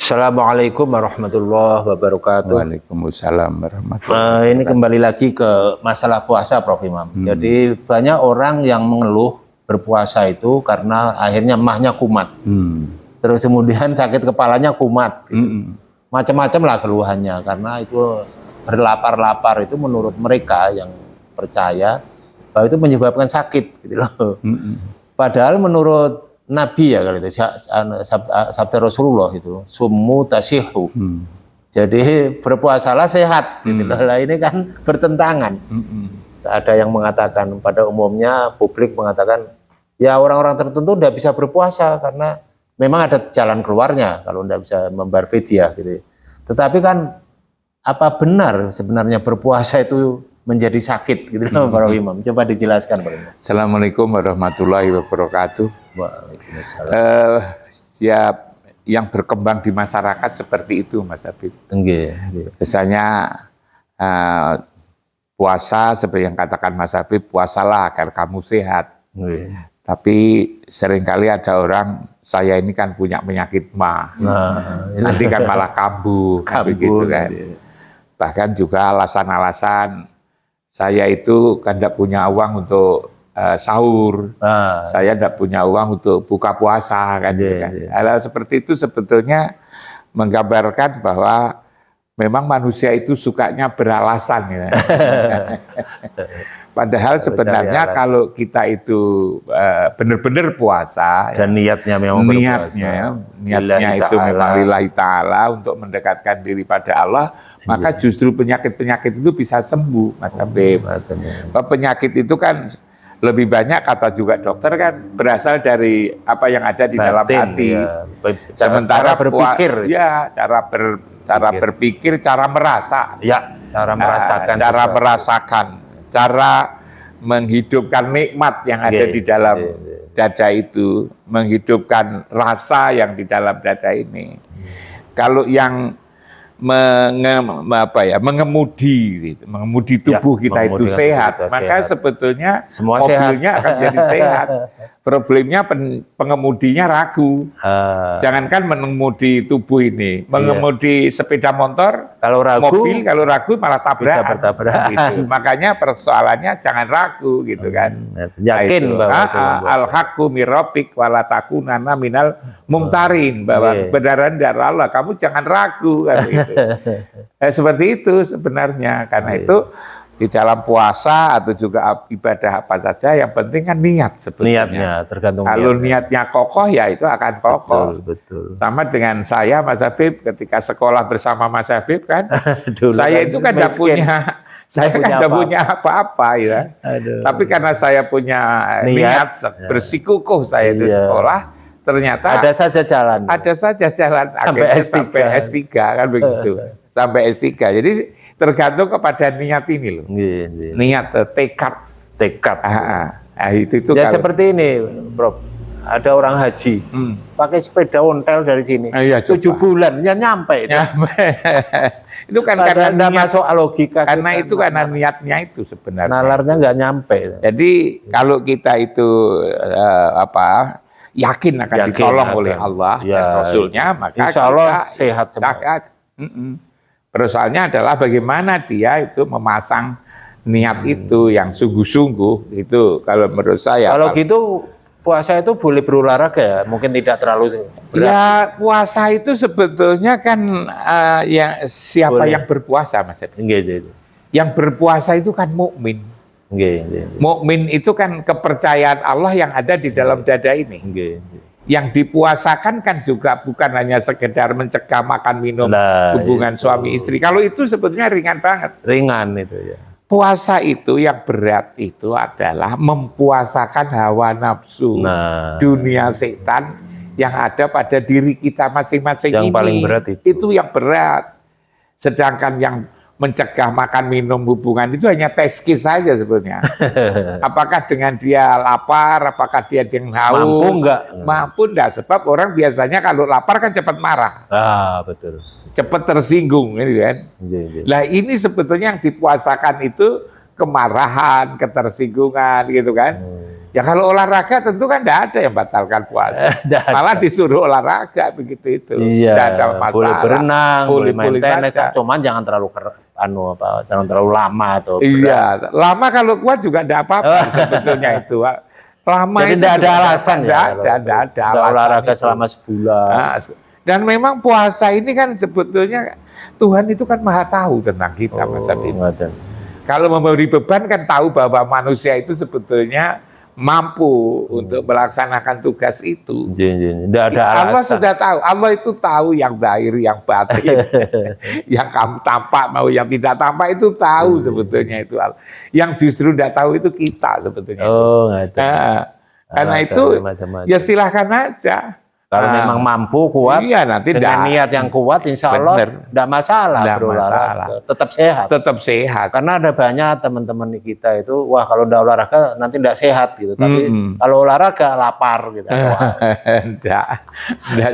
Assalamualaikum warahmatullahi wabarakatuh. Waalaikumsalam warahmatullahi Ini kembali lagi ke masalah puasa, Prof. Imam. Jadi banyak orang yang mengeluh berpuasa itu karena akhirnya emahnya kumat. Terus kemudian sakit kepalanya kumat. Gitu. Macam-macam lah keluhannya karena itu berlapar-lapar itu menurut mereka yang percaya bahwa itu menyebabkan sakit gitu loh. Padahal menurut Nabi ya kalau itu sabda Rasulullah itu summu tasihu. Jadi berpuasalah sehat gitu loh. Lah ini kan bertentangan. Ada yang mengatakan pada umumnya publik mengatakan ya orang-orang tertentu tidak bisa berpuasa karena memang ada jalan keluarnya kalau tidak bisa membayar fidyah gitu. Tetapi kan apa benar sebenarnya berpuasa itu menjadi sakit gitu loh para imam. Coba dijelaskan Pak Imam. Assalamualaikum warahmatullahi wabarakatuh. Waalaikumsalam. Ya yang berkembang di masyarakat seperti itu Mas Habib. Biasanya puasa seperti yang katakan Mas Habib, puasalah agar kamu sehat. Tapi seringkali ada orang, saya ini kan punya penyakit mah. Nanti kan malah kambuh gitu kan. Bahkan juga alasan-alasan saya itu kan tidak punya uang untuk sahur, saya tidak punya uang untuk buka puasa kan. Hal seperti itu sebetulnya menggambarkan bahwa memang manusia itu sukanya beralasan ya. Padahal sebenarnya kalau kita itu benar-benar puasa dan niatnya memang niatnya itu memang lillahi ta'ala untuk mendekatkan diri pada Allah, maka justru penyakit-penyakit itu bisa sembuh Mas Habib. Penyakit itu kan lebih banyak kata juga dokter kan berasal dari apa yang ada di dalam hati. Sementara berpikir cara berpikir, cara merasa. Ya, cara merasakan. Cara menghidupkan nikmat yang ada di dalam dada itu, menghidupkan rasa yang di dalam dada ini. Kalau yang mengemudi tubuh kita itu sehat, maka sebetulnya semua mobilnya akan jadi sehat. Problemnya pengemudinya ragu. Jangankan mengemudi tubuh ini, mengemudi sepeda motor, kalau ragu, mobil kalau ragu malah tabrakan. Bisa bertabrakan. Gitu. Makanya persoalannya jangan ragu gitu kan. Yakin bahwa al-haqqu mir rabbik wala takunanna minal mumtarin, bahwa kebenaran dari Allah, kamu jangan ragu kan gitu. Seperti itu sebenarnya. Karena itu di dalam puasa atau juga ibadah apa saja yang penting kan niat sebetulnya. Niatnya tergantung. Kalau niatnya kokoh ya itu akan kokoh. Betul. Sama dengan saya Mas Habib ketika sekolah bersama Mas Habib kan. Saya itu kan tidak punya apa-apa ya. Tapi karena saya punya niat bersikukuh saya itu sekolah, ternyata ada saja jalan sampai S3 kan begitu. Sampai S3. Jadi tergantung kepada niat ini loh. Niat, tekad. Itu ya kalau seperti ini, Prof. Ada orang haji, pakai sepeda ontel dari sini, 7 bulan, ya nyampe. Itu kan karena masuk logika. Karena itu karena niatnya itu sebenarnya. Nalarnya nggak nyampe. Jadi kalau kita itu yakin akan ditolong oleh Allah dan Rasulnya, maka insya Allah kita sehat semua. Persoalannya adalah bagaimana dia itu memasang niat itu yang sungguh-sungguh. Itu kalau menurut saya. Kalau gitu puasa itu boleh berolahraga ya? Mungkin tidak terlalu berat. Ya puasa itu sebetulnya kan siapa yang berpuasa Mas? Yang berpuasa itu kan mukmin. Mukmin itu kan kepercayaan Allah yang ada di dalam dada ini. Yang dipuasakan kan juga bukan hanya sekedar mencegah makan minum hubungan suami istri. Kalau itu sebetulnya ringan banget. Ringan itu ya. Puasa itu yang berat itu adalah mempuasakan hawa nafsu, dunia setan yang ada pada diri kita masing-masing ini. Yang paling berat itu yang berat. Sedangkan yang mencegah makan minum hubungan itu hanya teskis saja sebetulnya. Apakah dengan dia lapar, apakah dia haus, mampu enggak? Sebab orang biasanya kalau lapar kan cepat marah. Betul. Cepat tersinggung ini kan. Nah ini sebetulnya yang dipuasakan itu kemarahan, ketersinggungan gitu kan. Ya kalau olahraga tentu kan tidak ada yang batalkan puasa. Malah disuruh olahraga begitu itu. Iya. Tidak ada masalah. Boleh berenang, boleh main tenis, saja. cuman jangan terlalu jangan terlalu lama atau berat. Iya, lama kalau kuat juga tidak apa-apa sebetulnya itu. Lama jadi tidak ada alasan ya. Tidak ada alasan olahraga itu. selama sebulan. Nah, dan memang puasa ini kan sebetulnya Tuhan itu kan maha tahu tentang kita, Mas Habib. Kalau memberi beban kan tahu bahwa manusia itu sebetulnya mampu untuk melaksanakan tugas itu. Tidak ada alasan. Allah sudah tahu. Allah itu tahu yang zahir, yang batin, yang kamu tampak mau yang tidak tampak itu tahu sebetulnya itu. Yang justru tidak tahu itu kita sebetulnya. Oh, nggak tahu. Nah, karena itu ya silahkan aja. Kalau memang mampu kuat, iya, nanti dengan niat yang kuat, insya Allah tidak masalah berolahraga, tetap sehat. Tetap sehat. Karena ada banyak teman-teman kita itu, wah kalau udah olahraga nanti tidak sehat gitu. Tapi kalau olahraga lapar gitu. Enggak,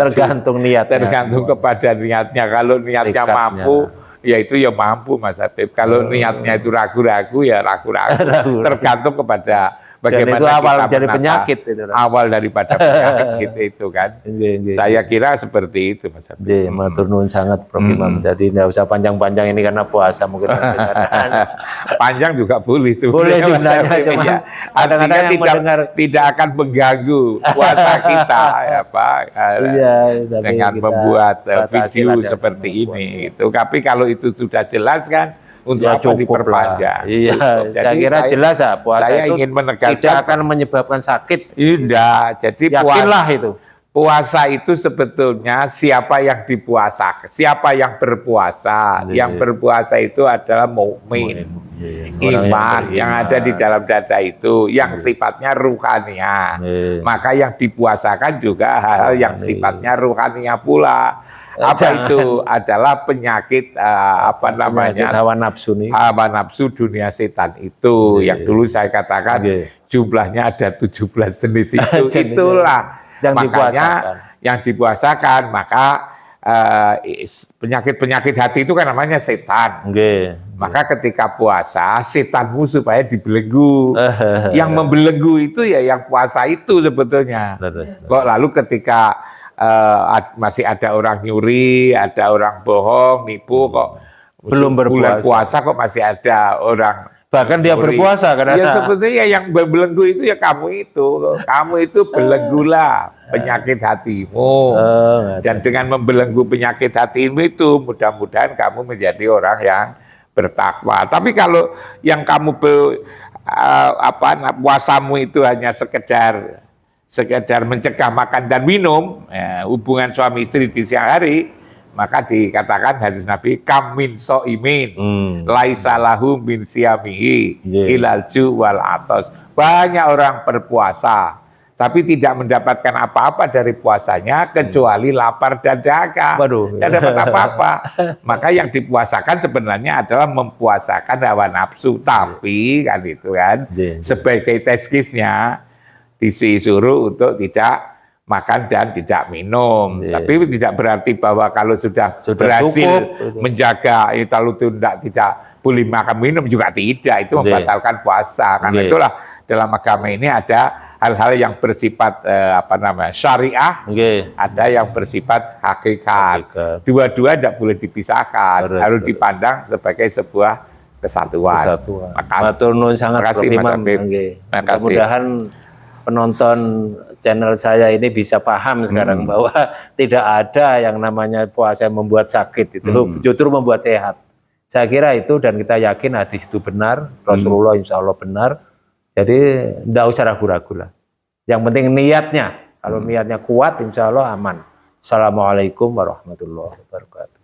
tergantung niat. Tergantung kepada niatnya. Kalau niatnya mampu, ya itu ya mampu, Mas Habib. Kalau niatnya itu ragu-ragu, ya ragu-ragu. Tergantung kepada bagaimana itu awal kita dari penyakit itu. Awal daripada penyakit itu kan. Saya kira seperti itu, Mas Habib. Matur nuwun sangat Prof. Imam. Jadi tidak usah panjang-panjang ini karena puasa mungkin. Panjang juga boleh. Boleh jumlahnya, cuma kadang-kadang tidak akan mengganggu puasa kita ya Pak. Dengan membuat video seperti ini. Tapi kalau itu sudah jelas kan, untuk ya, apa diperpanjang. Iya, saya kira jelas ya puasa saya itu ingin menegaskan tidak akan menyebabkan sakit. Tidak, jadi yakinlah itu. Puasa itu sebetulnya siapa yang dipuasakan, siapa yang berpuasa. Yang berpuasa itu adalah mukmin, iman yang ada di dalam dada itu, yang sifatnya ruhania. Maka yang dipuasakan juga hal yang sifatnya ruhania pula. Apa itu adalah penyakit hawa nafsu nih. Hawa nafsu dunia setan itu yang dulu saya katakan jumlahnya ada 17 jenis itu. Itulah yang makanya yang dipuasakan. Maka penyakit-penyakit hati itu kan namanya setan. Maka ketika puasa setanmu supaya dibelenggu. Yang membelenggu itu ya yang puasa itu sebetulnya. Kok lalu ketika masih ada orang nyuri, ada orang bohong, nipu, kok belum berpuasa. Bulan puasa kok masih ada orang bahkan dia nyuri. Berpuasa karena ya sebetulnya yang belenggu itu ya kamu itu belenggulah penyakit hatimu. Dan dengan membelenggu penyakit hatimu itu mudah-mudahan kamu menjadi orang yang bertakwa. Tapi kalau yang kamu puasamu itu hanya sekedar mencegah makan dan minum, hubungan suami istri di siang hari, maka dikatakan hadis Nabi kam min soimin laisa lahu min siyamihi ilal ju wal atos. Banyak orang berpuasa tapi tidak mendapatkan apa-apa dari puasanya kecuali lapar dan dahaga. Tidak dapat apa-apa. Maka yang dipuasakan sebenarnya adalah mempuasakan hawa nafsu, tapi kan itu kan sebagai teskisnya disuruh untuk tidak makan dan tidak minum. Tapi tidak berarti bahwa kalau sudah berhasil cukup, menjaga itu tidak boleh makan minum juga tidak. Itu membatalkan puasa. Karena itulah dalam agama ini ada hal-hal yang bersifat syariah, ada yang bersifat hakikat. Dua-dua tidak boleh dipisahkan, harus dipandang sebagai sebuah kesatuan. Matur nuwun sangat Prof. Imam. Mudah-mudahan penonton channel saya ini bisa paham sekarang bahwa tidak ada yang namanya puasa yang membuat sakit itu, justru membuat sehat. Saya kira itu dan kita yakin hadis itu benar, Rasulullah insya Allah benar. Jadi tidak usah ragu-ragu lah. Yang penting niatnya, kalau niatnya kuat insya Allah aman. Assalamualaikum warahmatullahi wabarakatuh.